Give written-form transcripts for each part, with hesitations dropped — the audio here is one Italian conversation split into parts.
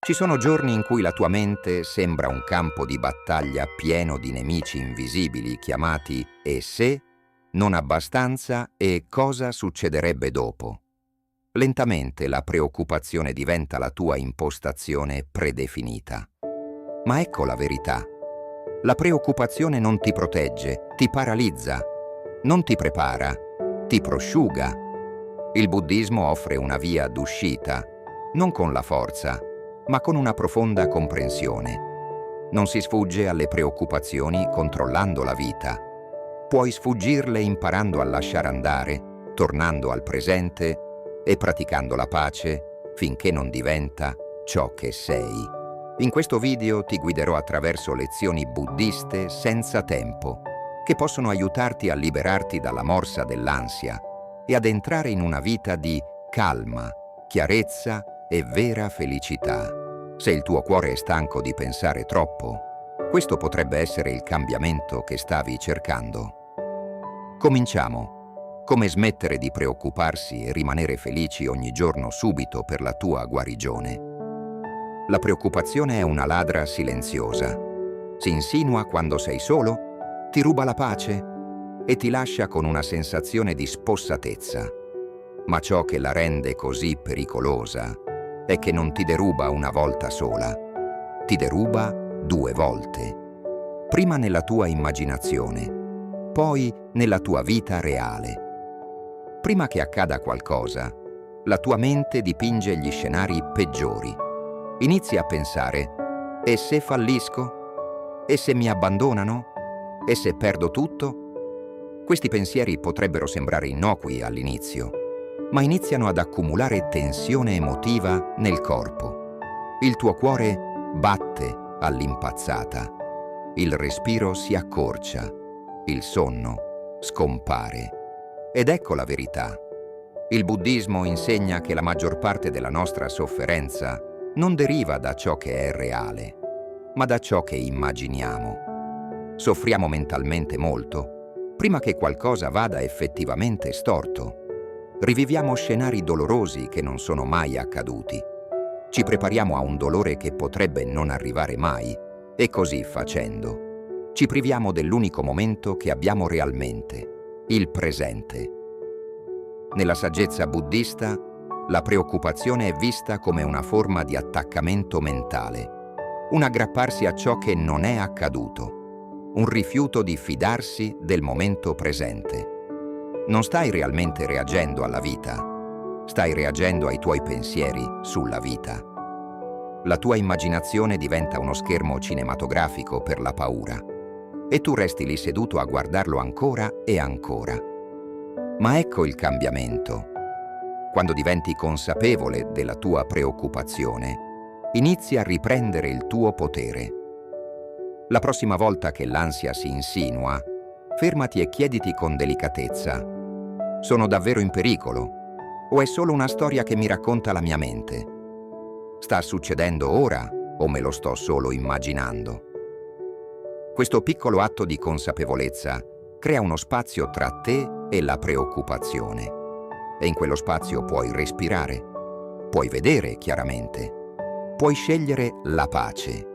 Ci sono giorni in cui la tua mente sembra un campo di battaglia pieno di nemici invisibili chiamati "e se", "non abbastanza" e "cosa succederebbe dopo". Lentamente la preoccupazione diventa la tua impostazione predefinita. Ma ecco la verità. La preoccupazione non ti protegge, ti paralizza, non ti prepara, ti prosciuga. Il buddismo offre una via d'uscita, non con la forza, ma con una profonda comprensione. Non si sfugge alle preoccupazioni controllando la vita. Puoi sfuggirle imparando a lasciare andare, tornando al presente e praticando la pace finché non diventa ciò che sei. In questo video ti guiderò attraverso lezioni buddiste senza tempo, che possono aiutarti a liberarti dalla morsa dell'ansia e ad entrare in una vita di calma, chiarezza e vera felicità. Se il tuo cuore è stanco di pensare troppo, questo potrebbe essere il cambiamento che stavi cercando. Cominciamo. Come smettere di preoccuparsi e rimanere felici ogni giorno subito per la tua guarigione. La preoccupazione è una ladra silenziosa. Si insinua quando sei solo, ti ruba la pace e ti lascia con una sensazione di spossatezza. Ma ciò che la rende così pericolosa è che non ti deruba una volta sola, ti deruba 2 volte. Prima nella tua immaginazione, poi nella tua vita reale. Prima che accada qualcosa, la tua mente dipinge gli scenari peggiori. Inizi a pensare: e se fallisco? E se mi abbandonano? E se perdo tutto? Questi pensieri potrebbero sembrare innocui all'inizio, ma iniziano ad accumulare tensione emotiva nel corpo. Il tuo cuore batte all'impazzata, il respiro si accorcia, il sonno scompare. Ed ecco la verità. Il buddismo insegna che la maggior parte della nostra sofferenza non deriva da ciò che è reale, ma da ciò che immaginiamo. Soffriamo mentalmente molto prima che qualcosa vada effettivamente storto. Riviviamo scenari dolorosi che non sono mai accaduti. Ci prepariamo a un dolore che potrebbe non arrivare mai e così facendo ci priviamo dell'unico momento che abbiamo realmente, il presente. Nella saggezza buddista, la preoccupazione è vista come una forma di attaccamento mentale, un aggrapparsi a ciò che non è accaduto, un rifiuto di fidarsi del momento presente. Non stai realmente reagendo alla vita, stai reagendo ai tuoi pensieri sulla vita. La tua immaginazione diventa uno schermo cinematografico per la paura e tu resti lì seduto a guardarlo ancora e ancora. Ma ecco il cambiamento. Quando diventi consapevole della tua preoccupazione, inizi a riprendere il tuo potere. La prossima volta che l'ansia si insinua, fermati e chiediti con delicatezza: sono davvero in pericolo? O è solo una storia che mi racconta la mia mente? Sta succedendo ora o me lo sto solo immaginando? Questo piccolo atto di consapevolezza crea uno spazio tra te e la preoccupazione. E in quello spazio puoi respirare, puoi vedere chiaramente, puoi scegliere la pace,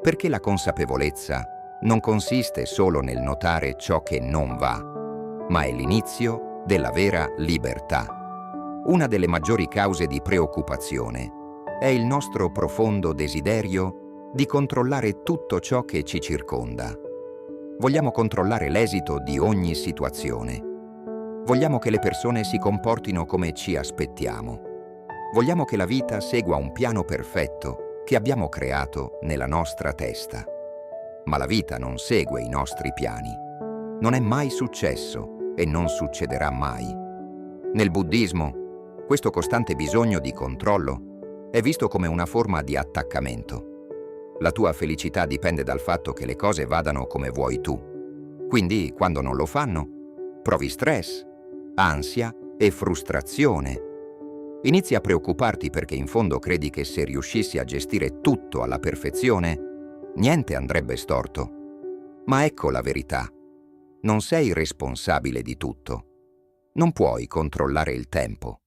perché la consapevolezza non consiste solo nel notare ciò che non va, ma è l'inizio della vera libertà. Una delle maggiori cause di preoccupazione è il nostro profondo desiderio di controllare tutto ciò che ci circonda. Vogliamo controllare l'esito di ogni situazione. Vogliamo che le persone si comportino come ci aspettiamo. Vogliamo che la vita segua un piano perfetto che abbiamo creato nella nostra testa. Ma la vita non segue i nostri piani. Non è mai successo e non succederà mai. Nel buddismo, questo costante bisogno di controllo è visto come una forma di attaccamento. La tua felicità dipende dal fatto che le cose vadano come vuoi tu. Quindi, quando non lo fanno, provi stress, ansia e frustrazione. Inizi a preoccuparti perché in fondo credi che se riuscissi a gestire tutto alla perfezione, niente andrebbe storto. Ma ecco la verità. Non sei responsabile di tutto. Non puoi controllare il tempo.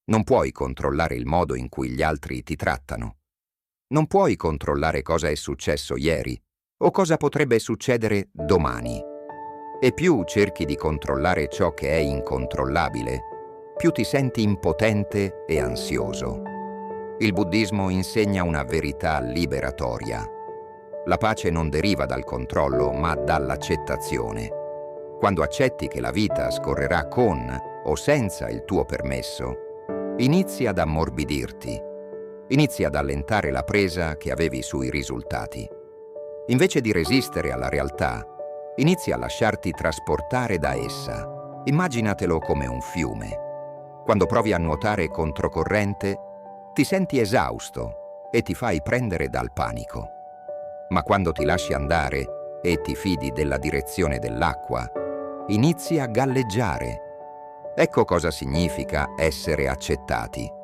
Non puoi controllare il modo in cui gli altri ti trattano. Non puoi controllare cosa è successo ieri o cosa potrebbe succedere domani. E più cerchi di controllare ciò che è incontrollabile, più ti senti impotente e ansioso. Il buddismo insegna una verità liberatoria. La pace non deriva dal controllo, ma dall'accettazione. Quando accetti che la vita scorrerà con o senza il tuo permesso, inizi ad ammorbidirti, inizi ad allentare la presa che avevi sui risultati. Invece di resistere alla realtà, inizi a lasciarti trasportare da essa. Immaginatelo come un fiume. Quando provi a nuotare controcorrente, ti senti esausto e ti fai prendere dal panico. Ma quando ti lasci andare e ti fidi della direzione dell'acqua, inizi a galleggiare. Ecco cosa significa essere accettati.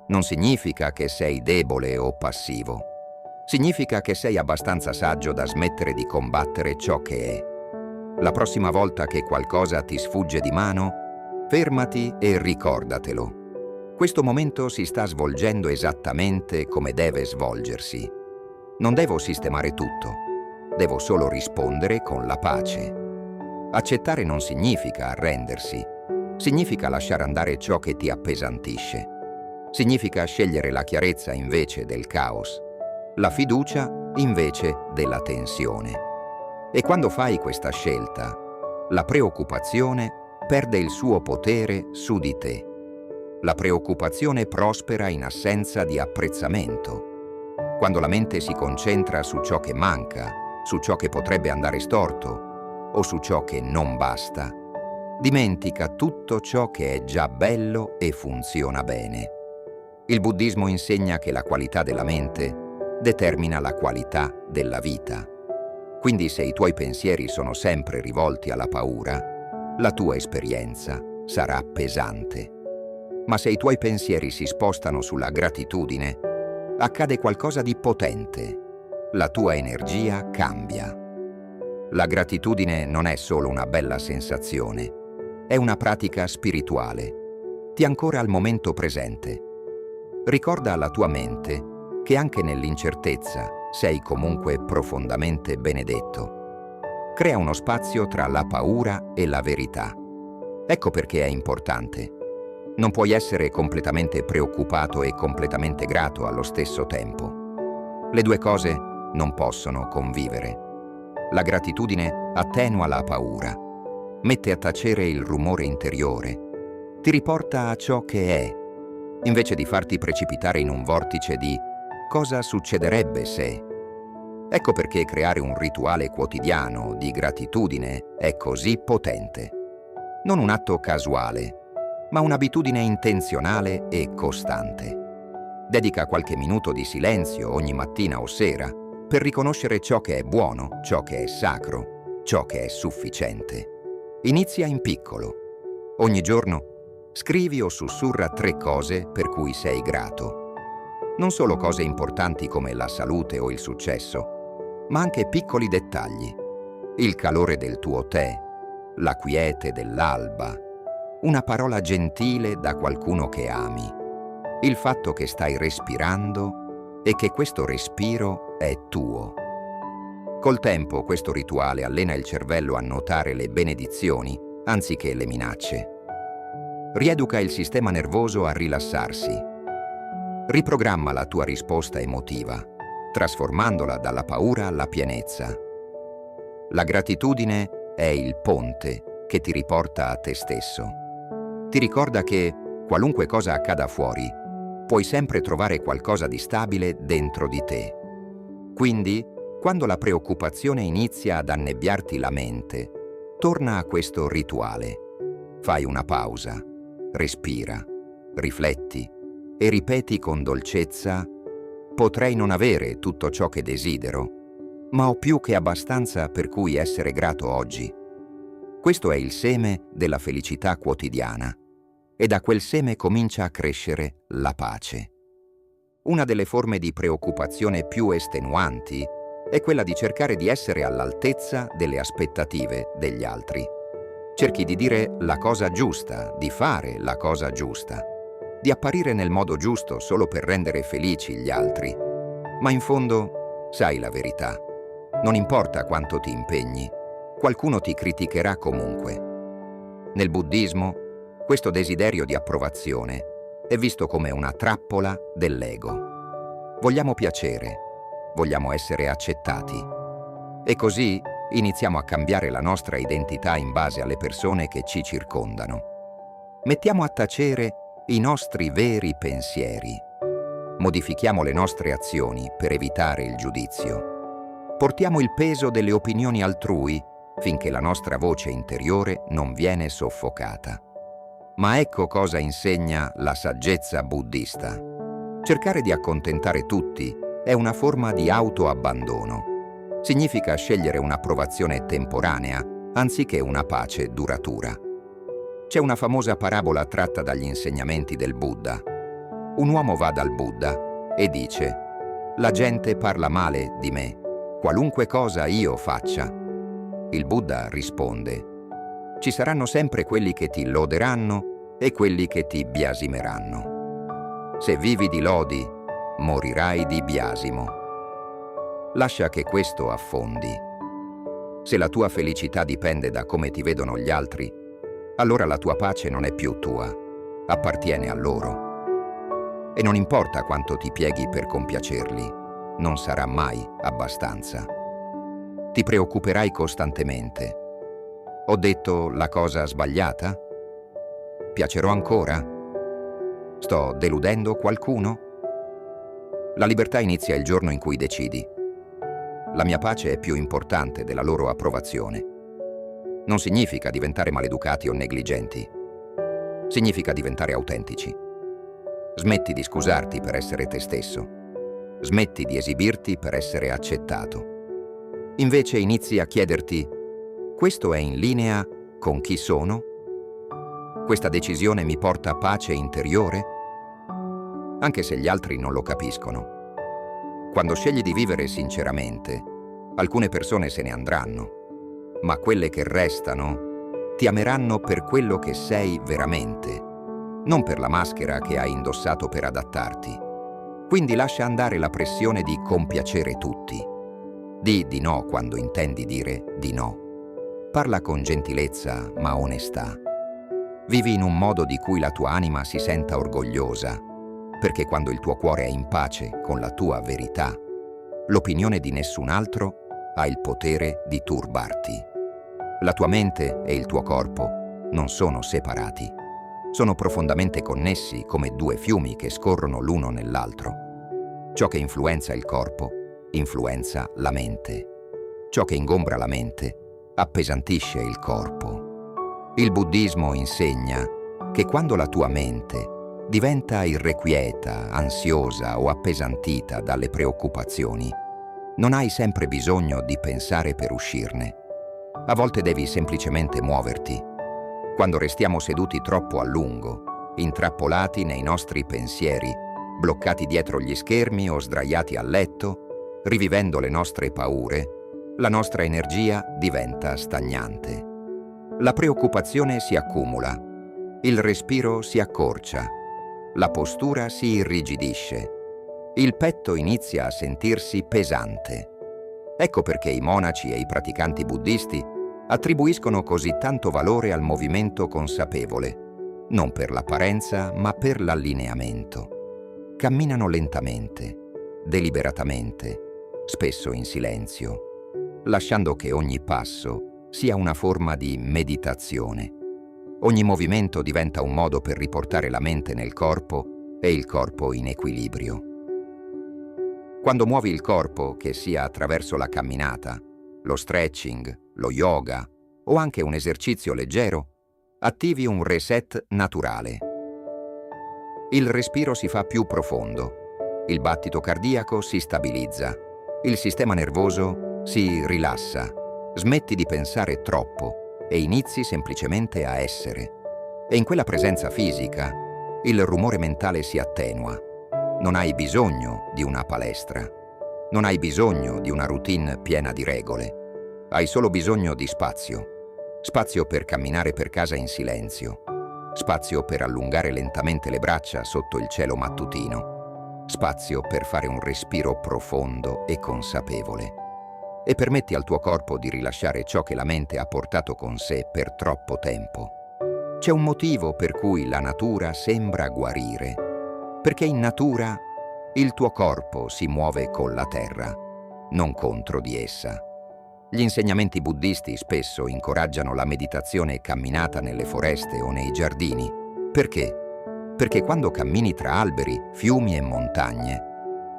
Non significa che sei debole o passivo. Significa che sei abbastanza saggio da smettere di combattere ciò che è. La prossima volta che qualcosa ti sfugge di mano, fermati e ricordatelo. Questo momento si sta svolgendo esattamente come deve svolgersi. Non devo sistemare tutto, devo solo rispondere con la pace. Accettare non significa arrendersi, significa lasciare andare ciò che ti appesantisce. Significa scegliere la chiarezza invece del caos, la fiducia invece della tensione. E quando fai questa scelta, la preoccupazione perde il suo potere su di te. La preoccupazione prospera in assenza di apprezzamento. Quando la mente si concentra su ciò che manca, su ciò che potrebbe andare storto o su ciò che non basta, dimentica tutto ciò che è già bello e funziona bene. Il buddismo insegna che la qualità della mente determina la qualità della vita. Quindi se i tuoi pensieri sono sempre rivolti alla paura, la tua esperienza sarà pesante. Ma se i tuoi pensieri si spostano sulla gratitudine, accade qualcosa di potente. La tua energia cambia. La gratitudine non è solo una bella sensazione, è una pratica spirituale. Ti ancora al momento presente. Ricorda alla tua mente che anche nell'incertezza sei comunque profondamente benedetto. Crea uno spazio tra la paura e la verità. Ecco perché è importante. Non puoi essere completamente preoccupato e completamente grato allo stesso tempo. Le due cose non possono convivere. La gratitudine attenua la paura, mette a tacere il rumore interiore, ti riporta a ciò che è, invece di farti precipitare in un vortice di cosa succederebbe se. Ecco perché creare un rituale quotidiano di gratitudine è così potente. Non un atto casuale, ma un'abitudine intenzionale e costante. Dedica qualche minuto di silenzio ogni mattina o sera per riconoscere ciò che è buono, ciò che è sacro, ciò che è sufficiente. Inizia in piccolo. Ogni giorno scrivi o sussurra 3 cose per cui sei grato. Non solo cose importanti come la salute o il successo, ma anche piccoli dettagli. Il calore del tuo tè, la quiete dell'alba, una parola gentile da qualcuno che ami, il fatto che stai respirando e che questo respiro è tuo. Col tempo questo rituale allena il cervello a notare le benedizioni anziché le minacce. Rieduca il sistema nervoso a rilassarsi. Riprogramma la tua risposta emotiva, trasformandola dalla paura alla pienezza. La gratitudine è il ponte che ti riporta a te stesso. Ti ricorda che, qualunque cosa accada fuori, puoi sempre trovare qualcosa di stabile dentro di te. Quindi, quando la preoccupazione inizia ad annebbiarti la mente, torna a questo rituale. Fai una pausa, respira, rifletti e ripeti con dolcezza: potrei non avere tutto ciò che desidero, ma ho più che abbastanza per cui essere grato oggi. Questo è il seme della felicità quotidiana e da quel seme comincia a crescere la pace. Una delle forme di preoccupazione più estenuanti è quella di cercare di essere all'altezza delle aspettative degli altri. Cerchi di dire la cosa giusta, di fare la cosa giusta, di apparire nel modo giusto solo per rendere felici gli altri. Ma in fondo sai la verità. Non importa quanto ti impegni, qualcuno ti criticherà comunque. Nel buddismo, questo desiderio di approvazione è visto come una trappola dell'ego. Vogliamo piacere, vogliamo essere accettati. E così iniziamo a cambiare la nostra identità in base alle persone che ci circondano. Mettiamo a tacere i nostri veri pensieri. Modifichiamo le nostre azioni per evitare il giudizio. Portiamo il peso delle opinioni altrui finché la nostra voce interiore non viene soffocata. Ma ecco cosa insegna la saggezza buddista. Cercare di accontentare tutti è una forma di autoabbandono. Significa scegliere un'approvazione temporanea anziché una pace duratura. C'è una famosa parabola tratta dagli insegnamenti del Buddha. Un uomo va dal Buddha e dice: «La gente parla male di me, qualunque cosa io faccia». Il Buddha risponde: «Ci saranno sempre quelli che ti loderanno e quelli che ti biasimeranno. Se vivi di lodi, morirai di biasimo. Lascia che questo affondi. Se la tua felicità dipende da come ti vedono gli altri, allora la tua pace non è più tua, appartiene a loro. E non importa quanto ti pieghi per compiacerli, non sarà mai abbastanza. Ti preoccuperai costantemente. Ho detto la cosa sbagliata? Piacerò ancora? Sto deludendo qualcuno? La libertà inizia il giorno in cui decidi: la mia pace è più importante della loro approvazione. Non significa diventare maleducati o negligenti. Significa diventare autentici. Smetti di scusarti per essere te stesso. Smetti di esibirti per essere accettato. Invece inizi a chiederti: questo è in linea con chi sono? Questa decisione mi porta pace interiore? Anche se gli altri non lo capiscono. Quando scegli di vivere sinceramente, alcune persone se ne andranno, ma quelle che restano ti ameranno per quello che sei veramente, non per la maschera che hai indossato per adattarti. Quindi lascia andare la pressione di compiacere tutti. Di no quando intendi dire di no. Parla con gentilezza ma onestà. Vivi in un modo di cui la tua anima si senta orgogliosa, perché quando il tuo cuore è in pace con la tua verità, l'opinione di nessun altro ha il potere di turbarti. La tua mente e il tuo corpo non sono separati. Sono profondamente connessi come due fiumi che scorrono l'uno nell'altro. Ciò che influenza il corpo influenza la mente. Ciò che ingombra la mente appesantisce il corpo. Il buddismo insegna che quando la tua mente diventa irrequieta, ansiosa o appesantita dalle preoccupazioni, non hai sempre bisogno di pensare per uscirne. A volte devi semplicemente muoverti. Quando restiamo seduti troppo a lungo, intrappolati nei nostri pensieri, bloccati dietro gli schermi o sdraiati a letto, rivivendo le nostre paure, la nostra energia diventa stagnante. La preoccupazione si accumula, il respiro si accorcia, la postura si irrigidisce, il petto inizia a sentirsi pesante. Ecco perché i monaci e i praticanti buddisti attribuiscono così tanto valore al movimento consapevole, non per l'apparenza ma per l'allineamento. Camminano lentamente, deliberatamente, spesso in silenzio, lasciando che ogni passo sia una forma di meditazione. Ogni movimento diventa un modo per riportare la mente nel corpo e il corpo in equilibrio. Quando muovi il corpo, che sia attraverso la camminata, lo stretching, lo yoga o anche un esercizio leggero, attivi un reset naturale. Il respiro si fa più profondo, il battito cardiaco si stabilizza, il sistema nervoso si rilassa, smetti di pensare troppo e inizi semplicemente a essere. E in quella presenza fisica, il rumore mentale si attenua. Non hai bisogno di una palestra. Non hai bisogno di una routine piena di regole. Hai solo bisogno di spazio. Spazio per camminare per casa in silenzio. Spazio per allungare lentamente le braccia sotto il cielo mattutino. spazio per fare un respiro profondo e consapevole, e permetti al tuo corpo di rilasciare ciò che la mente ha portato con sé per troppo tempo. C'è un motivo per cui la natura sembra guarire, perché in natura il tuo corpo si muove con la terra, non contro di essa. Gli insegnamenti buddisti spesso incoraggiano la meditazione camminata nelle foreste o nei giardini. Perché? Perché quando cammini tra alberi, fiumi e montagne,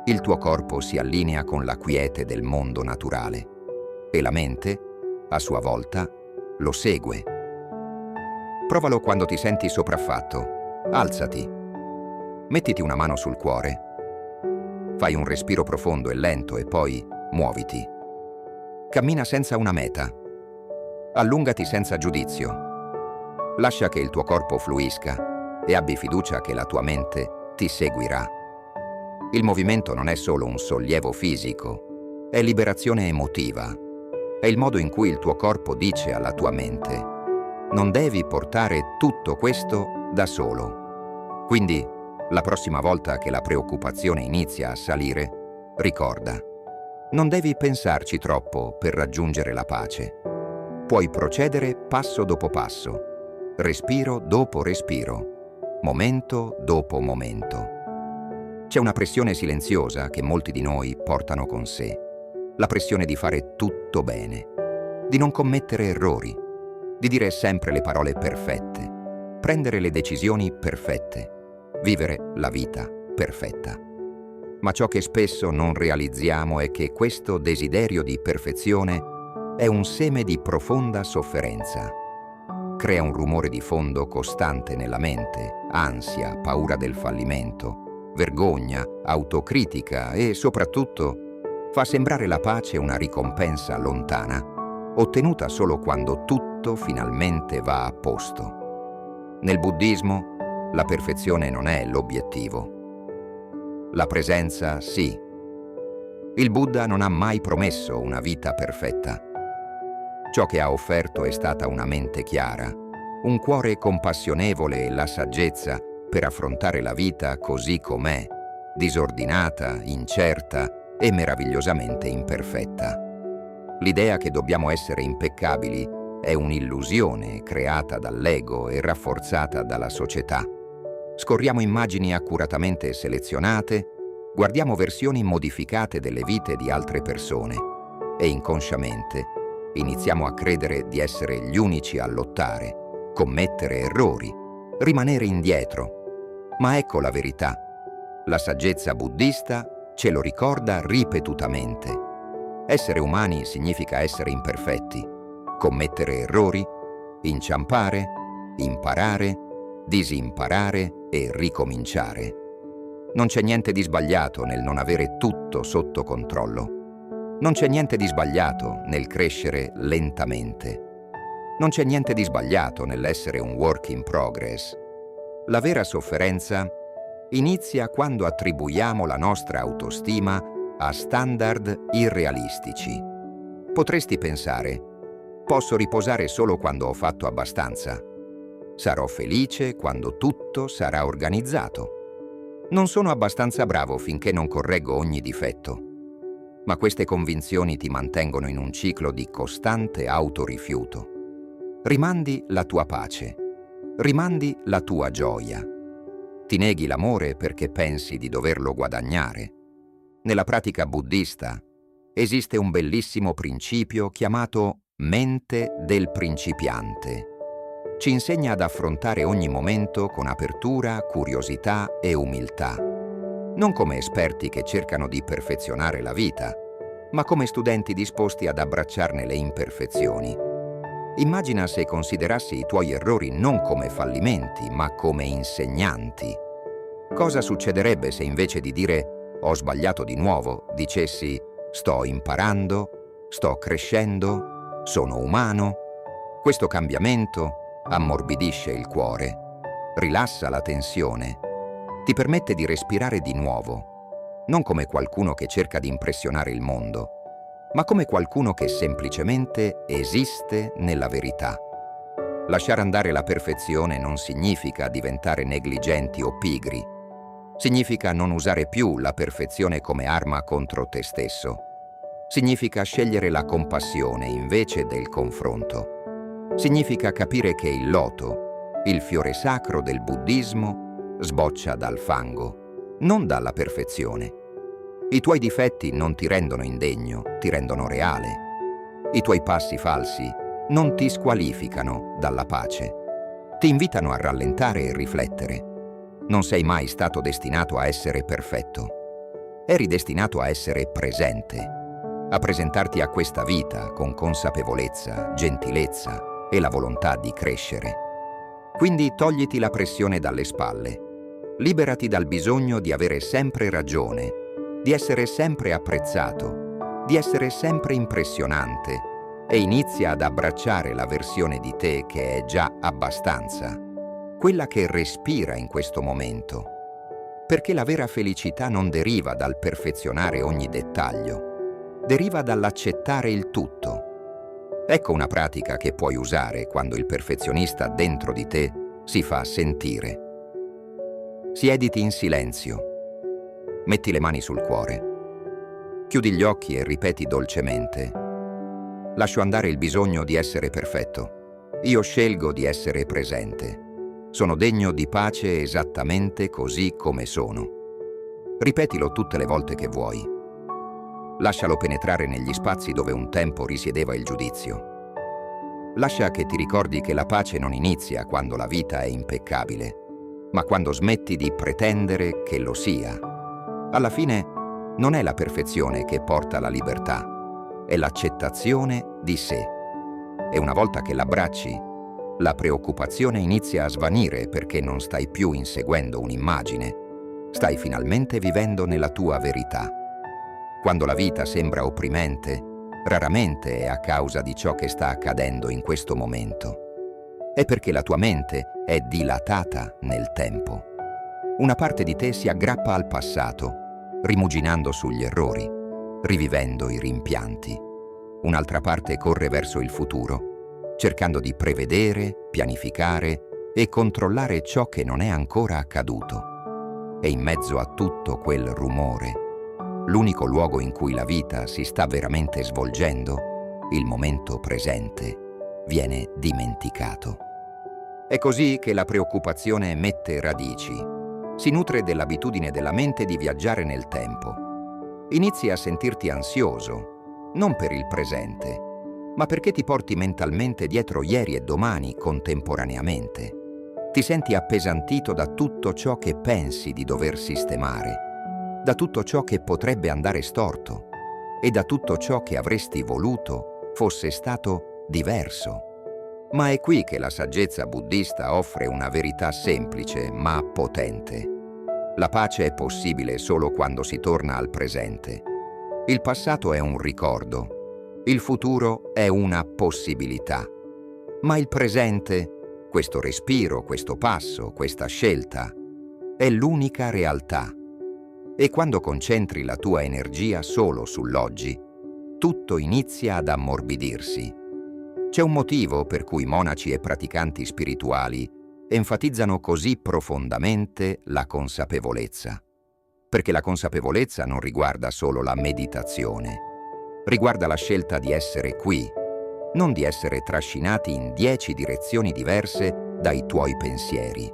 il tuo corpo si allinea con la quiete del mondo naturale e la mente, a sua volta, lo segue. Provalo quando ti senti sopraffatto. Alzati. Mettiti una mano sul cuore. Fai un respiro profondo e lento e poi muoviti. Cammina senza una meta. Allungati senza giudizio. Lascia che il tuo corpo fluisca e abbi fiducia che la tua mente ti seguirà. Il movimento non è solo un sollievo fisico, è liberazione emotiva. È il modo in cui il tuo corpo dice alla tua mente: non devi portare tutto questo da solo. Quindi, la prossima volta che la preoccupazione inizia a salire, ricorda: non devi pensarci troppo per raggiungere la pace. Puoi procedere passo dopo passo, respiro dopo respiro, momento dopo momento. C'è una pressione silenziosa che molti di noi portano con sé. La pressione di fare tutto bene, di non commettere errori, di dire sempre le parole perfette, prendere le decisioni perfette, vivere la vita perfetta. Ma ciò che spesso non realizziamo è che questo desiderio di perfezione è un seme di profonda sofferenza. Crea un rumore di fondo costante nella mente, ansia, paura del fallimento, vergogna, autocritica e, soprattutto, fa sembrare la pace una ricompensa lontana, ottenuta solo quando tutto finalmente va a posto. Nel buddismo, la perfezione non è l'obiettivo. La presenza sì. Il Buddha non ha mai promesso una vita perfetta. Ciò che ha offerto è stata una mente chiara, un cuore compassionevole e la saggezza per affrontare la vita così com'è, disordinata, incerta e meravigliosamente imperfetta. L'idea che dobbiamo essere impeccabili è un'illusione creata dall'ego e rafforzata dalla società. Scorriamo immagini accuratamente selezionate, guardiamo versioni modificate delle vite di altre persone e inconsciamente iniziamo a credere di essere gli unici a lottare, commettere errori, rimanere indietro. Ma ecco la verità. La saggezza buddista ce lo ricorda ripetutamente. Essere umani significa essere imperfetti, commettere errori, inciampare, imparare, disimparare e ricominciare. Non c'è niente di sbagliato nel non avere tutto sotto controllo. Non c'è niente di sbagliato nel crescere lentamente. Non c'è niente di sbagliato nell'essere un work in progress. La vera sofferenza inizia quando attribuiamo la nostra autostima a standard irrealistici. Potresti pensare: posso riposare solo quando ho fatto abbastanza. Sarò felice quando tutto sarà organizzato. Non sono abbastanza bravo finché non correggo ogni difetto. Ma queste convinzioni ti mantengono in un ciclo di costante autorifiuto. Rimandi la tua pace. Rimandi la tua gioia. Ti neghi l'amore perché pensi di doverlo guadagnare. Nella pratica buddista esiste un bellissimo principio chiamato mente del principiante. Ci insegna ad affrontare ogni momento con apertura, curiosità e umiltà. Non come esperti che cercano di perfezionare la vita, ma come studenti disposti ad abbracciarne le imperfezioni. Immagina se considerassi i tuoi errori non come fallimenti, ma come insegnanti. Cosa succederebbe se invece di dire «ho sbagliato di nuovo» dicessi «sto imparando, sto crescendo, sono umano»? Questo cambiamento ammorbidisce il cuore, rilassa la tensione, ti permette di respirare di nuovo, non come qualcuno che cerca di impressionare il mondo, ma come qualcuno che semplicemente esiste nella verità. Lasciare andare la perfezione non significa diventare negligenti o pigri. Significa non usare più la perfezione come arma contro te stesso. Significa scegliere la compassione invece del confronto. Significa capire che il loto, il fiore sacro del buddismo, sboccia dal fango, non dalla perfezione. I tuoi difetti non ti rendono indegno, ti rendono reale. I tuoi passi falsi non ti squalificano dalla pace. Ti invitano a rallentare e riflettere. Non sei mai stato destinato a essere perfetto. Eri destinato a essere presente, a presentarti a questa vita con consapevolezza, gentilezza e la volontà di crescere. Quindi togliti la pressione dalle spalle. Liberati dal bisogno di avere sempre ragione, di essere sempre apprezzato, di essere sempre impressionante e inizia ad abbracciare la versione di te che è già abbastanza, quella che respira in questo momento, perché la vera felicità non deriva dal perfezionare ogni dettaglio, deriva dall'accettare il tutto. Ecco una pratica che puoi usare quando il perfezionista dentro di te si fa sentire. Siediti in silenzio, metti le mani sul cuore, chiudi gli occhi e ripeti dolcemente: lascio andare il bisogno di essere perfetto, io scelgo di essere presente. Sono degno di pace esattamente così come sono. Ripetilo tutte le volte che vuoi. Lascialo penetrare negli spazi dove un tempo risiedeva il giudizio. Lascia che ti ricordi che la pace non inizia quando la vita è impeccabile, ma quando smetti di pretendere che lo sia. Alla fine non è la perfezione che porta alla libertà, è l'accettazione di sé. E una volta che l'abbracci, la preoccupazione inizia a svanire perché non stai più inseguendo un'immagine, stai finalmente vivendo nella tua verità. Quando la vita sembra opprimente, raramente è a causa di ciò che sta accadendo in questo momento. È perché la tua mente è dilatata nel tempo. Una parte di te si aggrappa al passato, rimuginando sugli errori, rivivendo i rimpianti. Un'altra parte corre verso il futuro, cercando di prevedere, pianificare e controllare ciò che non è ancora accaduto. E in mezzo a tutto quel rumore, l'unico luogo in cui la vita si sta veramente svolgendo, il momento presente, viene dimenticato. È così che la preoccupazione mette radici. Si nutre dell'abitudine della mente di viaggiare nel tempo. Inizi a sentirti ansioso, non per il presente, ma perché ti porti mentalmente dietro ieri e domani contemporaneamente. Ti senti appesantito da tutto ciò che pensi di dover sistemare, da tutto ciò che potrebbe andare storto e da tutto ciò che avresti voluto fosse stato diverso. Ma è qui che la saggezza buddista offre una verità semplice ma potente. La pace è possibile solo quando si torna al presente. Il passato è un ricordo. Il futuro è una possibilità, ma il presente, questo respiro, questo passo, questa scelta, è l'unica realtà. E quando concentri la tua energia solo sull'oggi, tutto inizia ad ammorbidirsi. C'è un motivo per cui monaci e praticanti spirituali enfatizzano così profondamente la consapevolezza. Perché la consapevolezza non riguarda solo la meditazione, riguarda la scelta di essere qui, non di essere trascinati in 10 direzioni diverse dai tuoi pensieri.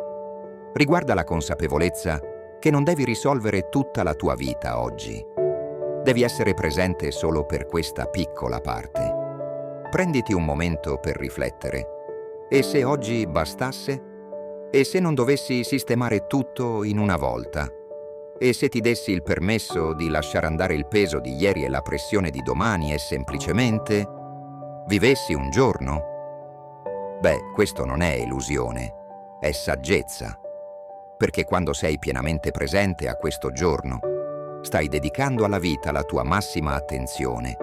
Riguarda la consapevolezza che non devi risolvere tutta la tua vita oggi. Devi essere presente solo per questa piccola parte. Prenditi un momento per riflettere. E se oggi bastasse? E se non dovessi sistemare tutto in una volta? E se ti dessi il permesso di lasciare andare il peso di ieri e la pressione di domani e semplicemente vivessi un giorno? Beh, questo non è illusione, è saggezza. Perché quando sei pienamente presente a questo giorno, stai dedicando alla vita la tua massima attenzione,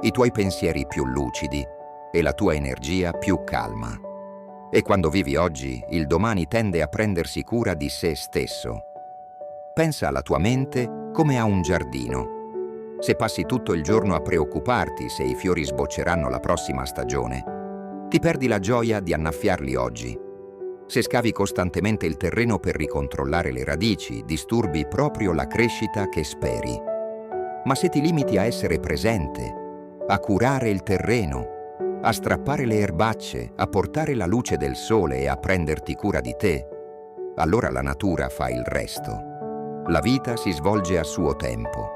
i tuoi pensieri più lucidi e la tua energia più calma. E quando vivi oggi, il domani tende a prendersi cura di sé stesso. Pensa alla tua mente come a un giardino. Se passi tutto il giorno a preoccuparti se i fiori sbocceranno la prossima stagione, ti perdi la gioia di annaffiarli oggi. Se scavi costantemente il terreno per ricontrollare le radici, disturbi proprio la crescita che speri. Ma se ti limiti a essere presente, a curare il terreno, a strappare le erbacce, a portare la luce del sole e a prenderti cura di te, allora la natura fa il resto. La vita si svolge a suo tempo.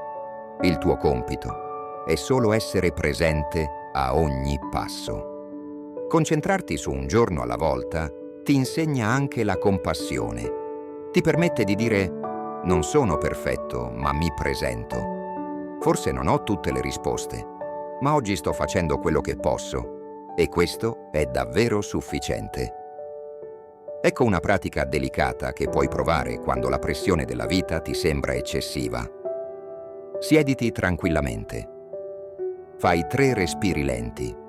Il tuo compito è solo essere presente a ogni passo. Concentrarti su un giorno alla volta ti insegna anche la compassione. Ti permette di dire: non sono perfetto, ma mi presento. Forse non ho tutte le risposte, ma oggi sto facendo quello che posso e questo è davvero sufficiente. Ecco una pratica delicata che puoi provare quando la pressione della vita ti sembra eccessiva. Siediti tranquillamente. Fai 3 respiri lenti.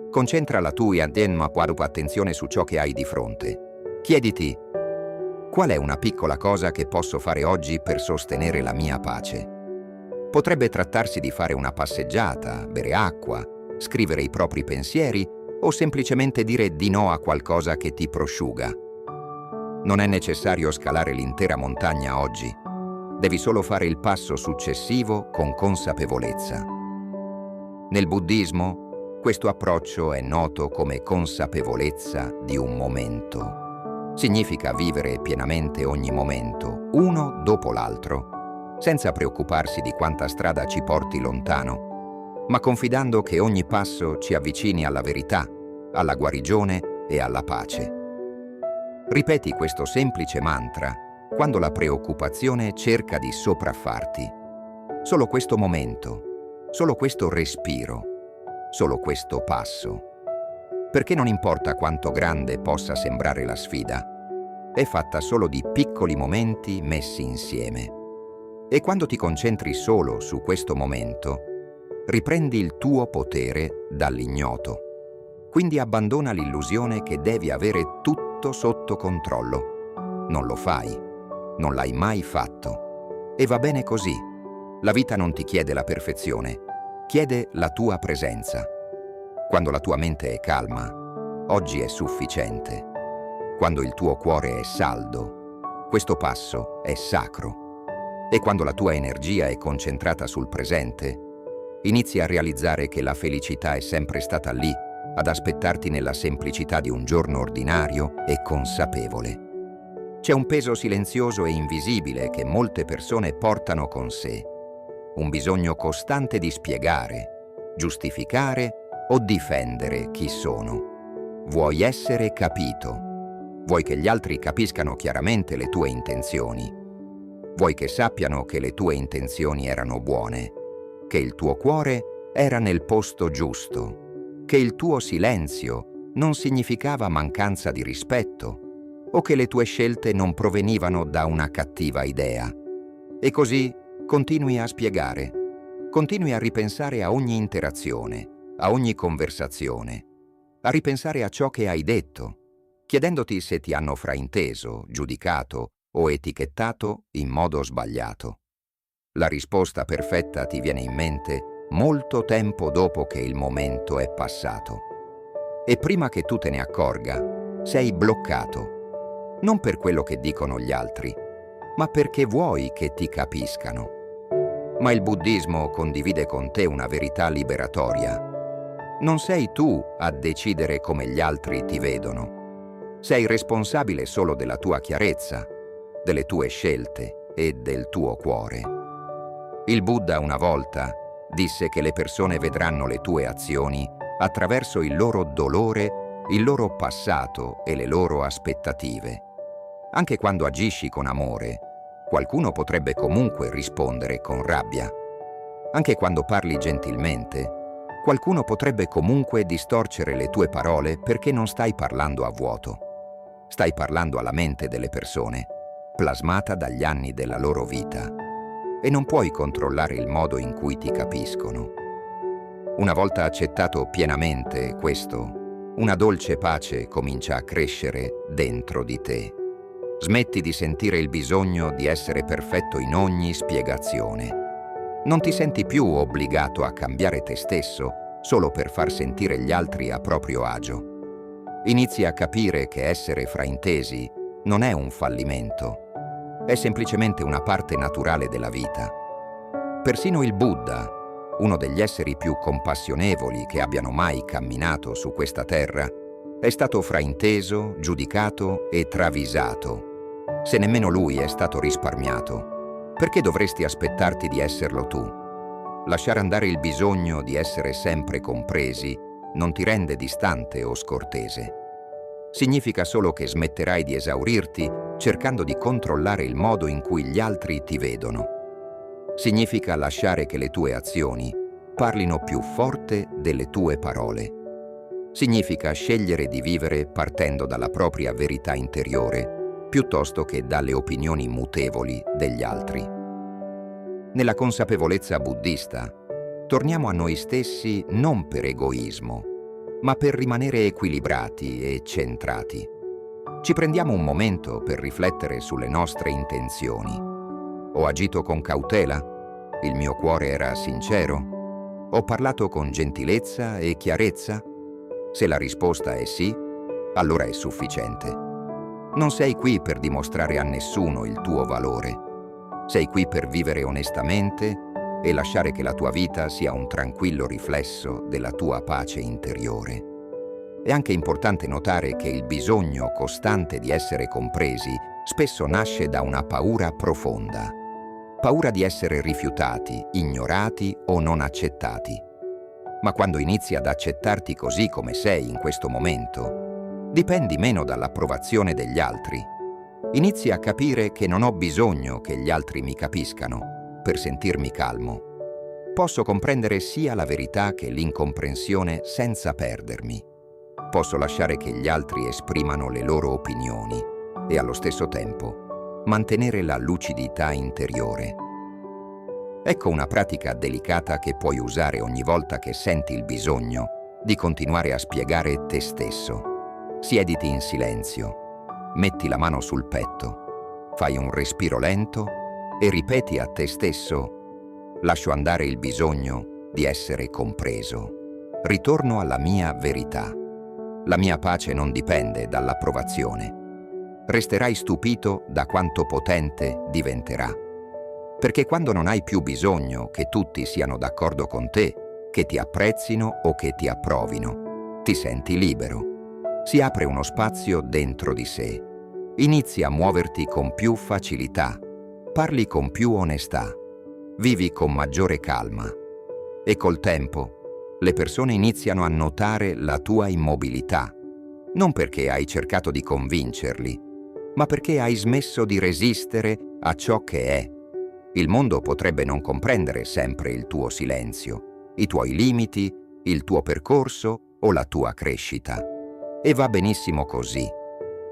Concentra la tua attenzione su ciò che hai di fronte. Chiediti: qual è una piccola cosa che posso fare oggi per sostenere la mia pace? Potrebbe trattarsi di fare una passeggiata, bere acqua, scrivere i propri pensieri o semplicemente dire di no a qualcosa che ti prosciuga. Non è necessario scalare l'intera montagna oggi. Devi solo fare il passo successivo con consapevolezza. Nel buddismo, questo approccio è noto come consapevolezza di un momento. Significa vivere pienamente ogni momento, uno dopo l'altro, senza preoccuparsi di quanta strada ci porti lontano, ma confidando che ogni passo ci avvicini alla verità, alla guarigione e alla pace. Ripeti questo semplice mantra quando la preoccupazione cerca di sopraffarti. Solo questo momento, solo questo respiro, solo questo passo. Perché non importa quanto grande possa sembrare la sfida, è fatta solo di piccoli momenti messi insieme. E quando ti concentri solo su questo momento, riprendi il tuo potere dall'ignoto. Quindi abbandona l'illusione che devi avere tutto sotto controllo. Non lo fai, non l'hai mai fatto. E va bene così. La vita non ti chiede la perfezione, chiede la tua presenza. Quando la tua mente è calma, oggi è sufficiente. Quando il tuo cuore è saldo, questo passo è sacro. E quando la tua energia è concentrata sul presente, inizi a realizzare che la felicità è sempre stata lì, ad aspettarti nella semplicità di un giorno ordinario e consapevole. C'è un peso silenzioso e invisibile che molte persone portano con sé. Un bisogno costante di spiegare, giustificare o difendere chi sono. Vuoi essere capito. Vuoi che gli altri capiscano chiaramente le tue intenzioni. Vuoi che sappiano che le tue intenzioni erano buone, che il tuo cuore era nel posto giusto, che il tuo silenzio non significava mancanza di rispetto o che le tue scelte non provenivano da una cattiva idea. E così continui a spiegare, continui a ripensare a ogni interazione, a ogni conversazione, a ripensare a ciò che hai detto, chiedendoti se ti hanno frainteso, giudicato o etichettato in modo sbagliato. La risposta perfetta ti viene in mente molto tempo dopo che il momento è passato. E prima che tu te ne accorga, sei bloccato, non per quello che dicono gli altri, ma perché vuoi che ti capiscano. Ma il buddismo condivide con te una verità liberatoria. Non sei tu a decidere come gli altri ti vedono. Sei responsabile solo della tua chiarezza, delle tue scelte e del tuo cuore. Il Buddha una volta disse che le persone vedranno le tue azioni attraverso il loro dolore, il loro passato e le loro aspettative. Anche quando agisci con amore, qualcuno potrebbe comunque rispondere con rabbia. Anche quando parli gentilmente, qualcuno potrebbe comunque distorcere le tue parole perché non stai parlando a vuoto. Stai parlando alla mente delle persone, plasmata dagli anni della loro vita. E non puoi controllare il modo in cui ti capiscono. Una volta accettato pienamente questo, una dolce pace comincia a crescere dentro di te. Smetti di sentire il bisogno di essere perfetto in ogni spiegazione. Non ti senti più obbligato a cambiare te stesso solo per far sentire gli altri a proprio agio. Inizi a capire che essere fraintesi non è un fallimento, è semplicemente una parte naturale della vita. Persino il Buddha, uno degli esseri più compassionevoli che abbiano mai camminato su questa terra, è stato frainteso, giudicato e travisato. Se nemmeno lui è stato risparmiato, perché dovresti aspettarti di esserlo tu? Lasciare andare il bisogno di essere sempre compresi non ti rende distante o scortese. Significa solo che smetterai di esaurirti cercando di controllare il modo in cui gli altri ti vedono. Significa lasciare che le tue azioni parlino più forte delle tue parole. Significa scegliere di vivere partendo dalla propria verità interiore piuttosto che dalle opinioni mutevoli degli altri. Nella consapevolezza buddista, torniamo a noi stessi non per egoismo, ma per rimanere equilibrati e centrati. Ci prendiamo un momento per riflettere sulle nostre intenzioni. Ho agito con cautela? Il mio cuore era sincero? Ho parlato con gentilezza e chiarezza? Se la risposta è sì, allora è sufficiente. Non sei qui per dimostrare a nessuno il tuo valore. Sei qui per vivere onestamente e lasciare che la tua vita sia un tranquillo riflesso della tua pace interiore. È anche importante notare che il bisogno costante di essere compresi spesso nasce da una paura profonda. Paura di essere rifiutati, ignorati o non accettati. Ma quando inizi ad accettarti così come sei in questo momento, dipendi meno dall'approvazione degli altri. Inizi a capire che non ho bisogno che gli altri mi capiscano per sentirmi calmo. Posso comprendere sia la verità che l'incomprensione senza perdermi. Posso lasciare che gli altri esprimano le loro opinioni e allo stesso tempo mantenere la lucidità interiore. Ecco una pratica delicata che puoi usare ogni volta che senti il bisogno di continuare a spiegare te stesso. Siediti in silenzio, metti la mano sul petto, fai un respiro lento e ripeti a te stesso: lascio andare il bisogno di essere compreso. Ritorno alla mia verità. La mia pace non dipende dall'approvazione. Resterai stupito da quanto potente diventerà. Perché quando non hai più bisogno che tutti siano d'accordo con te, che ti apprezzino o che ti approvino, ti senti libero. Si apre uno spazio dentro di sé. Inizi a muoverti con più facilità. Parli con più onestà. Vivi con maggiore calma. E col tempo, le persone iniziano a notare la tua immobilità. Non perché hai cercato di convincerli, ma perché hai smesso di resistere a ciò che è. Il mondo potrebbe non comprendere sempre il tuo silenzio, i tuoi limiti, il tuo percorso o la tua crescita. E va benissimo così.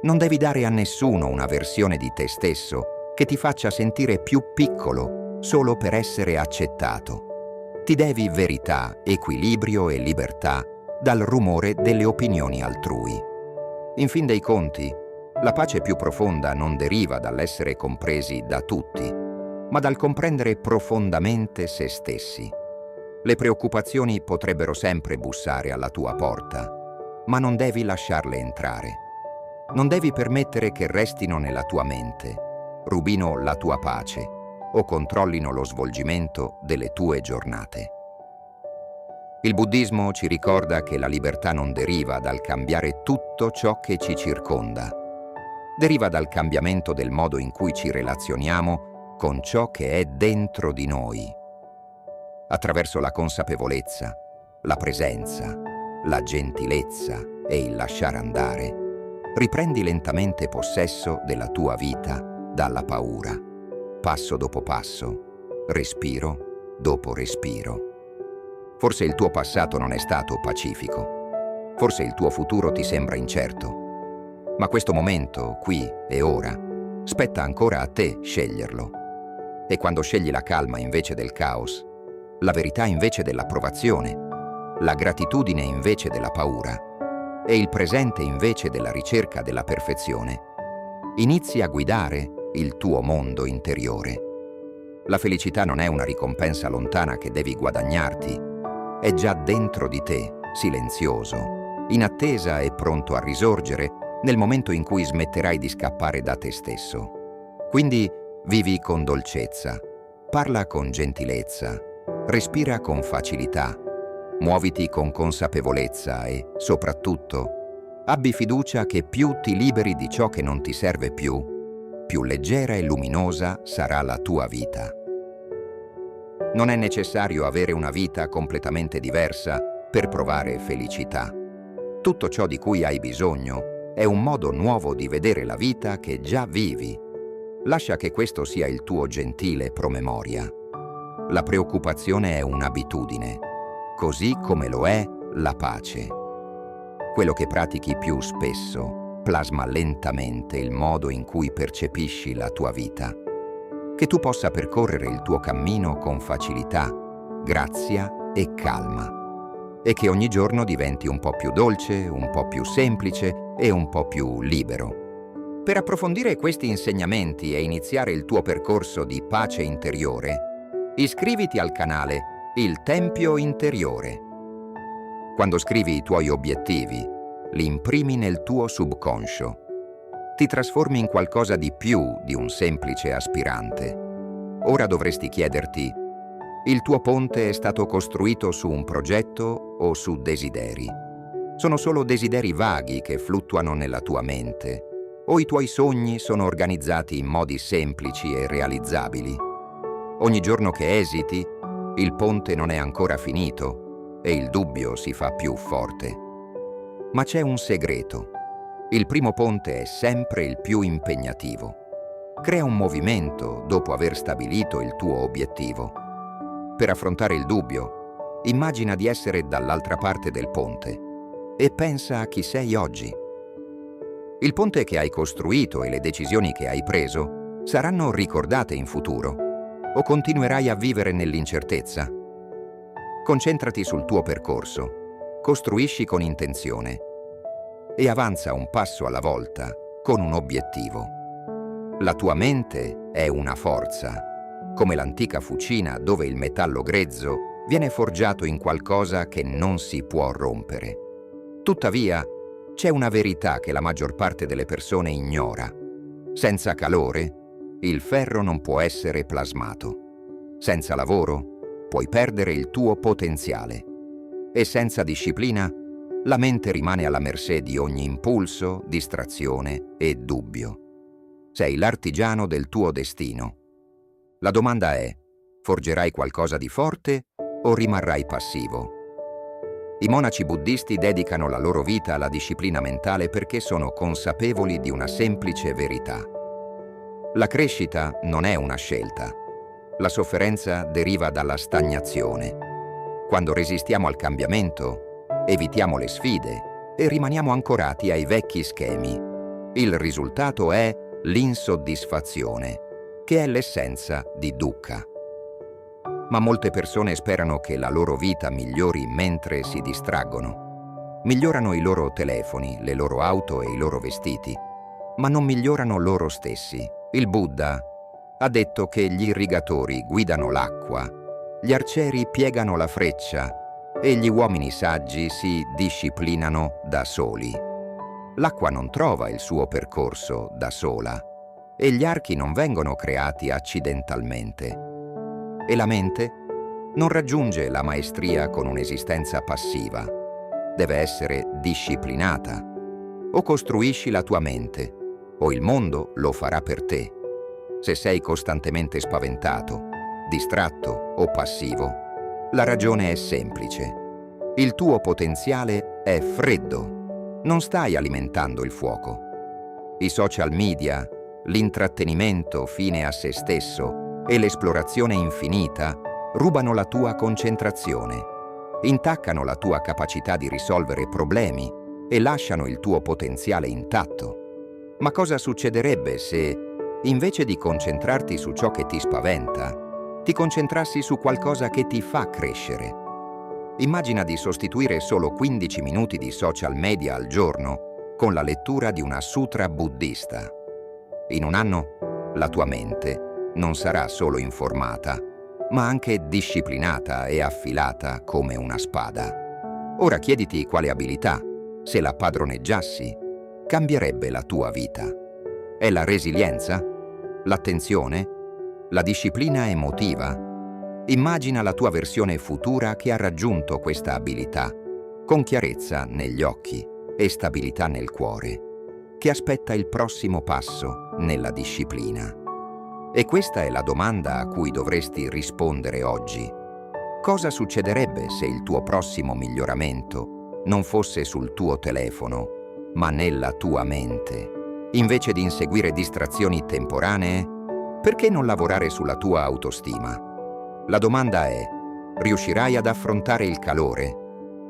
Non devi dare a nessuno una versione di te stesso che ti faccia sentire più piccolo solo per essere accettato. Ti devi verità, equilibrio e libertà dal rumore delle opinioni altrui. In fin dei conti, la pace più profonda non deriva dall'essere compresi da tutti, ma dal comprendere profondamente se stessi. Le preoccupazioni potrebbero sempre bussare alla tua porta, ma non devi lasciarle entrare. Non devi permettere che restino nella tua mente, rubino la tua pace o controllino lo svolgimento delle tue giornate. Il buddismo ci ricorda che la libertà non deriva dal cambiare tutto ciò che ci circonda. Deriva dal cambiamento del modo in cui ci relazioniamo con ciò che è dentro di noi. Attraverso la consapevolezza, la presenza, la gentilezza e il lasciare andare, riprendi lentamente possesso della tua vita dalla paura, passo dopo passo, respiro dopo respiro. Forse il tuo passato non è stato pacifico, forse il tuo futuro ti sembra incerto, ma questo momento, qui e ora, spetta ancora a te sceglierlo. E quando scegli la calma invece del caos, la verità invece dell'approvazione, la gratitudine invece della paura e il presente invece della ricerca della perfezione, inizi a guidare il tuo mondo interiore. La felicità non è una ricompensa lontana che devi guadagnarti, è già dentro di te, silenzioso, in attesa e pronto a risorgere nel momento in cui smetterai di scappare da te stesso. Quindi vivi con dolcezza, parla con gentilezza, respira con facilità, muoviti con consapevolezza e, soprattutto, abbi fiducia che più ti liberi di ciò che non ti serve più leggera e luminosa sarà la tua vita. Non è necessario avere una vita completamente diversa per provare felicità. Tutto ciò di cui hai bisogno è un modo nuovo di vedere la vita che già vivi. Lascia che questo sia il tuo gentile promemoria. La preoccupazione è un'abitudine, così come lo è la pace. Quello che pratichi più spesso plasma lentamente il modo in cui percepisci la tua vita. Che tu possa percorrere il tuo cammino con facilità, grazia e calma. E che ogni giorno diventi un po' più dolce, un po' più semplice e un po' più libero. Per approfondire questi insegnamenti e iniziare il tuo percorso di pace interiore, iscriviti al canale Il Tempio Interiore. Quando scrivi i tuoi obiettivi, li imprimi nel tuo subconscio. Ti trasformi in qualcosa di più di un semplice aspirante. Ora dovresti chiederti: il tuo ponte è stato costruito su un progetto o su desideri? Sono solo desideri vaghi che fluttuano nella tua mente? O i tuoi sogni sono organizzati in modi semplici e realizzabili? Ogni giorno che esiti, il ponte non è ancora finito e il dubbio si fa più forte. Ma c'è un segreto. Il primo ponte è sempre il più impegnativo. Crea un movimento dopo aver stabilito il tuo obiettivo. Per affrontare il dubbio, immagina di essere dall'altra parte del ponte e pensa a chi sei oggi. Il ponte che hai costruito e le decisioni che hai preso saranno ricordate in futuro o continuerai a vivere nell'incertezza? Concentrati sul tuo percorso, costruisci con intenzione e avanza un passo alla volta con un obiettivo. La tua mente è una forza, come l'antica fucina dove il metallo grezzo viene forgiato in qualcosa che non si può rompere. Tuttavia, c'è una verità che la maggior parte delle persone ignora. Senza calore, il ferro non può essere plasmato. Senza lavoro, puoi perdere il tuo potenziale. E senza disciplina, la mente rimane alla mercé di ogni impulso, distrazione e dubbio. Sei l'artigiano del tuo destino. La domanda è: forgerai qualcosa di forte o rimarrai passivo? I monaci buddisti dedicano la loro vita alla disciplina mentale perché sono consapevoli di una semplice verità. La crescita non è una scelta. La sofferenza deriva dalla stagnazione. Quando resistiamo al cambiamento, evitiamo le sfide e rimaniamo ancorati ai vecchi schemi. Il risultato è l'insoddisfazione, che è l'essenza di dukkha. Ma molte persone sperano che la loro vita migliori mentre si distraggono. Migliorano i loro telefoni, le loro auto e i loro vestiti, ma non migliorano loro stessi. Il Buddha ha detto che gli irrigatori guidano l'acqua, gli arcieri piegano la freccia e gli uomini saggi si disciplinano da soli. L'acqua non trova il suo percorso da sola e gli archi non vengono creati accidentalmente. E la mente non raggiunge la maestria con un'esistenza passiva. Deve essere disciplinata. O costruisci la tua mente, o il mondo lo farà per te. Se sei costantemente spaventato, distratto o passivo, la ragione è semplice. Il tuo potenziale è freddo. Non stai alimentando il fuoco. I social media, l'intrattenimento fine a se stesso e l'esplorazione infinita rubano la tua concentrazione, intaccano la tua capacità di risolvere problemi e lasciano il tuo potenziale intatto. Ma cosa succederebbe se, invece di concentrarti su ciò che ti spaventa, ti concentrassi su qualcosa che ti fa crescere? Immagina di sostituire solo 15 minuti di social media al giorno con la lettura di una sutra buddista. In un anno, la tua mente non sarà solo informata, ma anche disciplinata e affilata come una spada. Ora chiediti quale abilità, se la padroneggiassi, cambierebbe la tua vita. È la resilienza? L'attenzione? La disciplina emotiva? Immagina la tua versione futura che ha raggiunto questa abilità, con chiarezza negli occhi e stabilità nel cuore, che aspetta il prossimo passo nella disciplina. E questa è la domanda a cui dovresti rispondere oggi. Cosa succederebbe se il tuo prossimo miglioramento non fosse sul tuo telefono, ma nella tua mente? Invece di inseguire distrazioni temporanee, perché non lavorare sulla tua autostima? La domanda è: riuscirai ad affrontare il calore?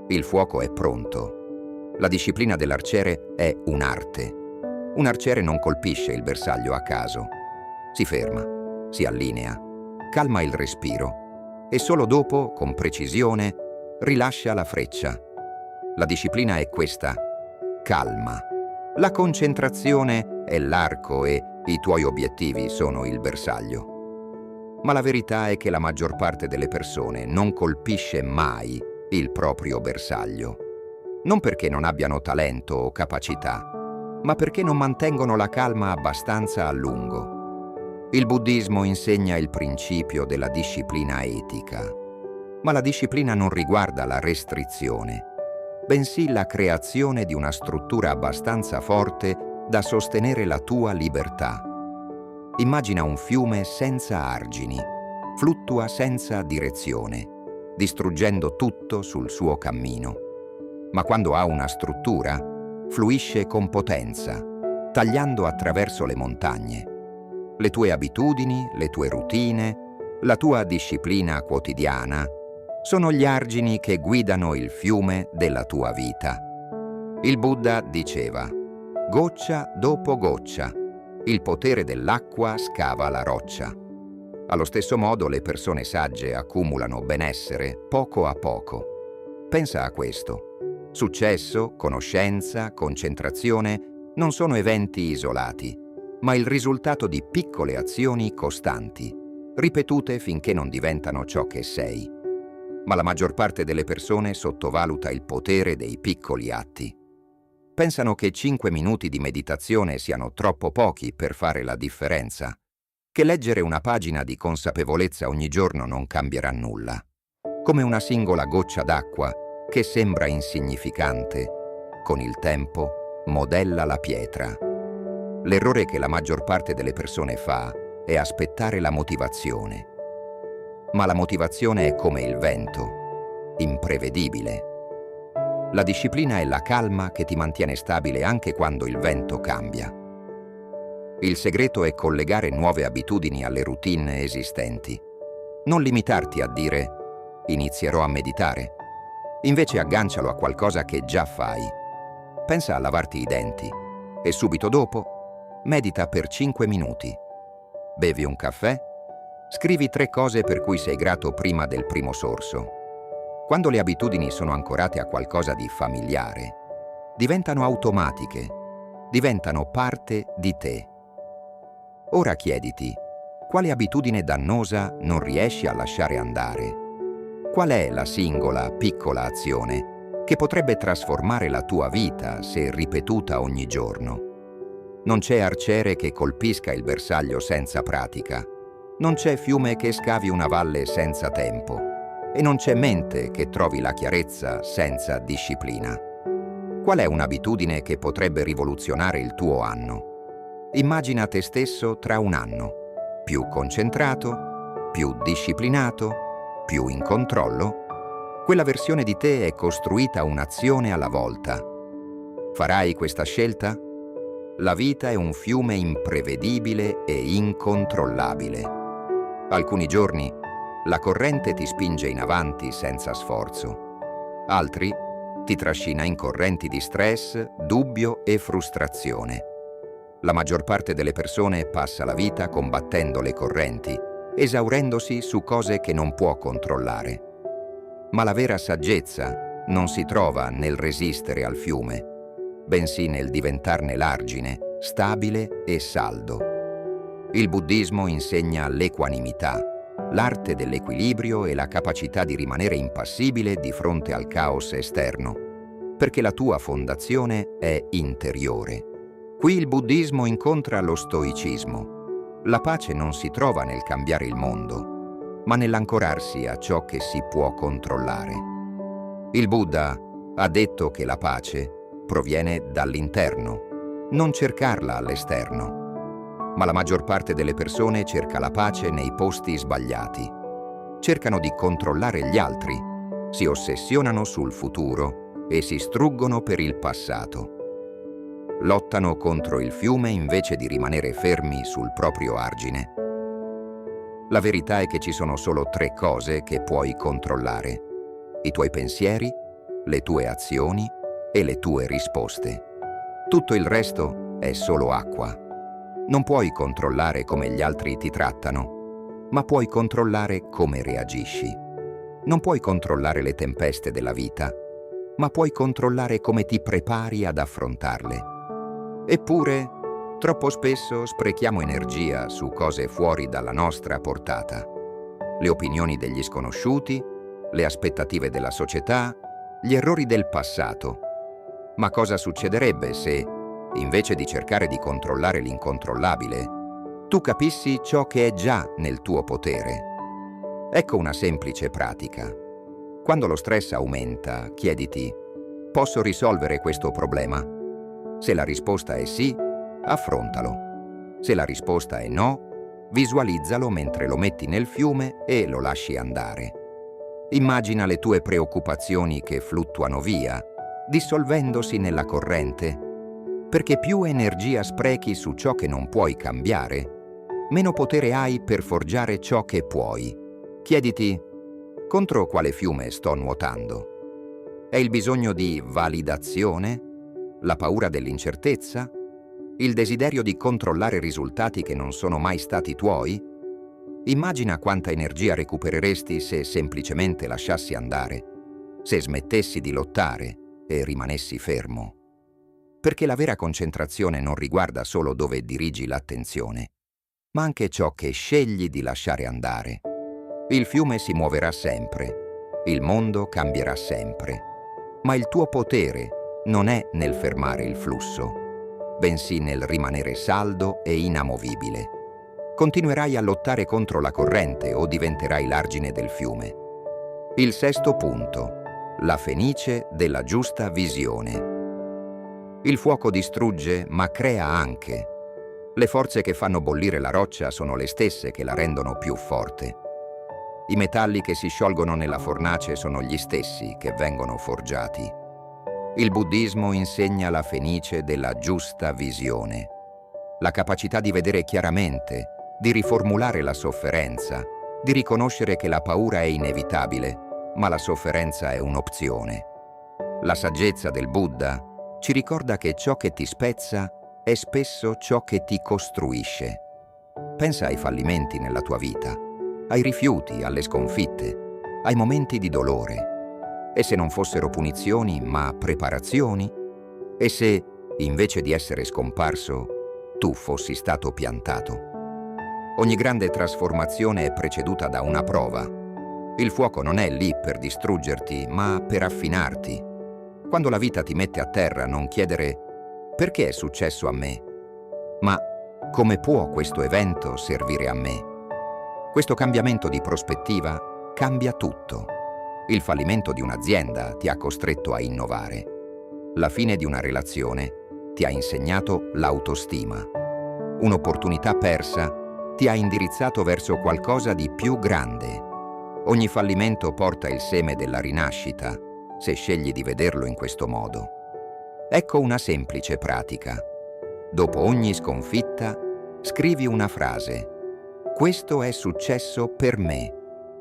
Il fuoco è pronto. La disciplina dell'arciere è un'arte. Un arciere non colpisce il bersaglio a caso. Si ferma, si allinea, calma il respiro e solo dopo, con precisione, rilascia la freccia. La disciplina è questa: calma. La concentrazione è l'arco e i tuoi obiettivi sono il bersaglio. Ma la verità è che la maggior parte delle persone non colpisce mai il proprio bersaglio. Non perché non abbiano talento o capacità, ma perché non mantengono la calma abbastanza a lungo. Il buddismo insegna il principio della disciplina etica, ma la disciplina non riguarda la restrizione, bensì la creazione di una struttura abbastanza forte da sostenere la tua libertà. Immagina un fiume senza argini, fluttua senza direzione, distruggendo tutto sul suo cammino. Ma quando ha una struttura, fluisce con potenza, tagliando attraverso le montagne. Le tue abitudini, le tue routine, la tua disciplina quotidiana sono gli argini che guidano il fiume della tua vita. Il Buddha diceva: goccia dopo goccia, il potere dell'acqua scava la roccia. Allo stesso modo le persone sagge accumulano benessere poco a poco. Pensa a questo. Successo, conoscenza, concentrazione non sono eventi isolati, ma il risultato di piccole azioni costanti, ripetute finché non diventano ciò che sei. Ma la maggior parte delle persone sottovaluta il potere dei piccoli atti. Pensano che 5 minuti di meditazione siano troppo pochi per fare la differenza, che leggere una pagina di consapevolezza ogni giorno non cambierà nulla. Come una singola goccia d'acqua che sembra insignificante, con il tempo modella la pietra. L'errore che la maggior parte delle persone fa è aspettare la motivazione. Ma la motivazione è come il vento, imprevedibile. La disciplina è la calma che ti mantiene stabile anche quando il vento cambia. Il segreto è collegare nuove abitudini alle routine esistenti. Non limitarti a dire «inizierò a meditare». Invece aggancialo a qualcosa che già fai. Pensa a lavarti i denti e subito dopo medita per 5 minuti. Bevi un caffè? Scrivi 3 cose per cui sei grato prima del primo sorso. Quando le abitudini sono ancorate a qualcosa di familiare, diventano automatiche, diventano parte di te. Ora chiediti, quale abitudine dannosa non riesci a lasciare andare? Qual è la singola, piccola azione che potrebbe trasformare la tua vita se ripetuta ogni giorno? Non c'è arciere che colpisca il bersaglio senza pratica. Non c'è fiume che scavi una valle senza tempo. E non c'è mente che trovi la chiarezza senza disciplina. Qual è un'abitudine che potrebbe rivoluzionare il tuo anno? Immagina te stesso tra un anno, più concentrato, più disciplinato, più in controllo. Quella versione di te è costruita un'azione alla volta. Farai questa scelta? La vita è un fiume imprevedibile e incontrollabile. Alcuni giorni la corrente ti spinge in avanti senza sforzo. Altri ti trascina in correnti di stress, dubbio e frustrazione. La maggior parte delle persone passa la vita combattendo le correnti, esaurendosi su cose che non può controllare. Ma la vera saggezza non si trova nel resistere al fiume, bensì nel diventarne l'argine, stabile e saldo. Il buddismo insegna l'equanimità, l'arte dell'equilibrio e la capacità di rimanere impassibile di fronte al caos esterno. perché la tua fondazione è interiore. Qui il buddismo incontra lo stoicismo. La pace non si trova nel cambiare il mondo, ma nell'ancorarsi a ciò che si può controllare. Il Buddha ha detto che la pace proviene dall'interno, non cercarla all'esterno. Ma la maggior parte delle persone cerca la pace nei posti sbagliati. Cercano di controllare gli altri, si ossessionano sul futuro e si struggono per il passato. Lottano contro il fiume invece di rimanere fermi sul proprio argine. La verità è che ci sono solo 3 cose che puoi controllare: i tuoi pensieri, le tue azioni e le tue risposte. Tutto il resto è solo acqua. Non puoi controllare come gli altri ti trattano, ma puoi controllare come reagisci. Non puoi controllare le tempeste della vita, ma puoi controllare come ti prepari ad affrontarle. Eppure, troppo spesso sprechiamo energia su cose fuori dalla nostra portata. Le opinioni degli sconosciuti, le aspettative della società, gli errori del passato. Ma cosa succederebbe se, invece di cercare di controllare l'incontrollabile, tu capissi ciò che è già nel tuo potere? Ecco una semplice pratica. Quando lo stress aumenta, chiediti: posso risolvere questo problema? Se la risposta è sì, affrontalo. Se la risposta è no, visualizzalo mentre lo metti nel fiume e lo lasci andare. Immagina le tue preoccupazioni che fluttuano via, dissolvendosi nella corrente, perché più energia sprechi su ciò che non puoi cambiare, meno potere hai per forgiare ciò che puoi. Chiediti: contro quale fiume sto nuotando? È il bisogno di validazione? La paura dell'incertezza? Il desiderio di controllare risultati che non sono mai stati tuoi? Immagina quanta energia recupereresti se semplicemente lasciassi andare, se smettessi di lottare e rimanessi fermo. Perché la vera concentrazione non riguarda solo dove dirigi l'attenzione, ma anche ciò che scegli di lasciare andare. Il fiume si muoverà sempre, il mondo cambierà sempre, ma il tuo potere non è nel fermare il flusso, bensì nel rimanere saldo e inamovibile. Continuerai a lottare contro la corrente o diventerai l'argine del fiume. Il 6° punto: la fenice della giusta visione. Il fuoco distrugge, ma crea anche. Le forze che fanno bollire la roccia sono le stesse che la rendono più forte. I metalli che si sciolgono nella fornace sono gli stessi che vengono forgiati. Il buddismo insegna la fenice della giusta visione, la capacità di vedere chiaramente, di riformulare la sofferenza, di riconoscere che la paura è inevitabile, ma la sofferenza è un'opzione. La saggezza del Buddha ci ricorda che ciò che ti spezza è spesso ciò che ti costruisce. Pensa ai fallimenti nella tua vita, ai rifiuti, alle sconfitte, ai momenti di dolore. E se non fossero punizioni, ma preparazioni? E se, invece di essere scomparso, tu fossi stato piantato? Ogni grande trasformazione è preceduta da una prova. Il fuoco non è lì per distruggerti, ma per affinarti. Quando la vita ti mette a terra, non chiedere «perché è successo a me?», ma «come può questo evento servire a me?». Questo cambiamento di prospettiva cambia tutto. Il fallimento di un'azienda ti ha costretto a innovare. La fine di una relazione ti ha insegnato l'autostima. Un'opportunità persa ti ha indirizzato verso qualcosa di più grande. Ogni fallimento porta il seme della rinascita, se scegli di vederlo in questo modo. Ecco una semplice pratica. Dopo ogni sconfitta, scrivi una frase. Questo è successo per me,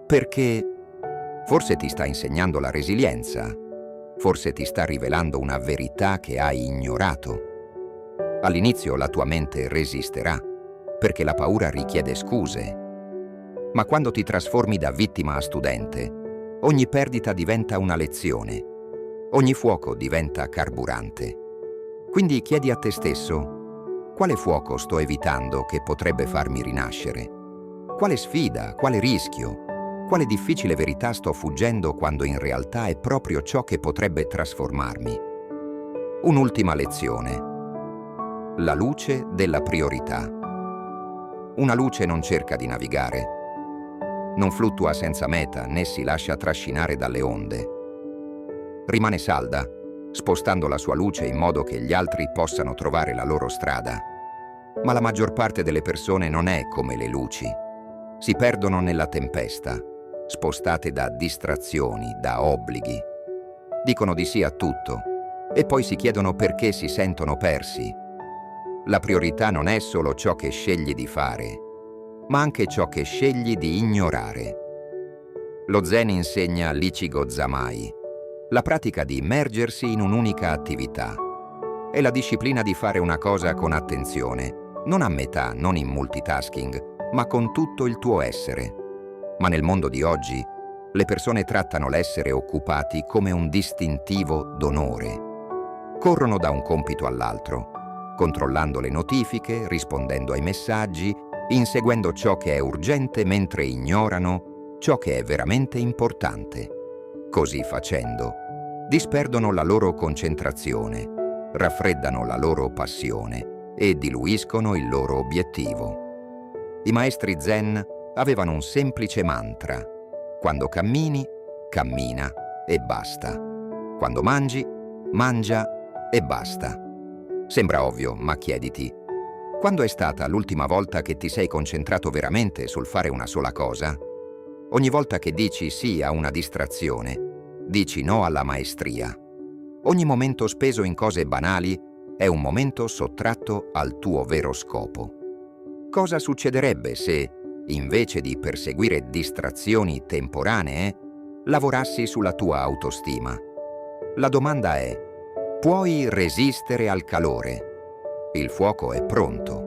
perché forse ti sta insegnando la resilienza, forse ti sta rivelando una verità che hai ignorato. All'inizio la tua mente resisterà, perché la paura richiede scuse. Ma quando ti trasformi da vittima a studente, ogni perdita diventa una lezione, ogni fuoco diventa carburante. Quindi chiedi a te stesso: quale fuoco sto evitando che potrebbe farmi rinascere? Quale sfida, quale rischio? Quale difficile verità sto fuggendo quando in realtà è proprio ciò che potrebbe trasformarmi? Un'ultima lezione. La luce della priorità. Una luce non cerca di navigare, non fluttua senza meta né si lascia trascinare dalle onde. Rimane salda, spostando la sua luce in modo che gli altri possano trovare la loro strada. Ma la maggior parte delle persone non è come le luci. Si perdono nella tempesta, spostate da distrazioni, da obblighi. Dicono di sì a tutto e poi si chiedono perché si sentono persi. La priorità non è solo ciò che scegli di fare, ma anche ciò che scegli di ignorare. Lo Zen insegna l'Ichigo Zamai, la pratica di immergersi in un'unica attività. È la disciplina di fare una cosa con attenzione, non a metà, non in multitasking, ma con tutto il tuo essere. Ma nel mondo di oggi, le persone trattano l'essere occupati come un distintivo d'onore. Corrono da un compito all'altro, controllando le notifiche, rispondendo ai messaggi, inseguendo ciò che è urgente mentre ignorano ciò che è veramente importante. Così facendo, disperdono la loro concentrazione, raffreddano la loro passione e diluiscono il loro obiettivo. I maestri Zen avevano un semplice mantra: quando cammini, cammina e basta. Quando mangi, mangia e basta. Sembra ovvio, ma chiediti: quando è stata l'ultima volta che ti sei concentrato veramente sul fare una sola cosa? Ogni volta che dici sì a una distrazione, dici no alla maestria. Ogni momento speso in cose banali è un momento sottratto al tuo vero scopo. Cosa succederebbe se, invece di perseguire distrazioni temporanee, lavorassi sulla tua autostima? La domanda è: puoi resistere al calore? Il fuoco è pronto.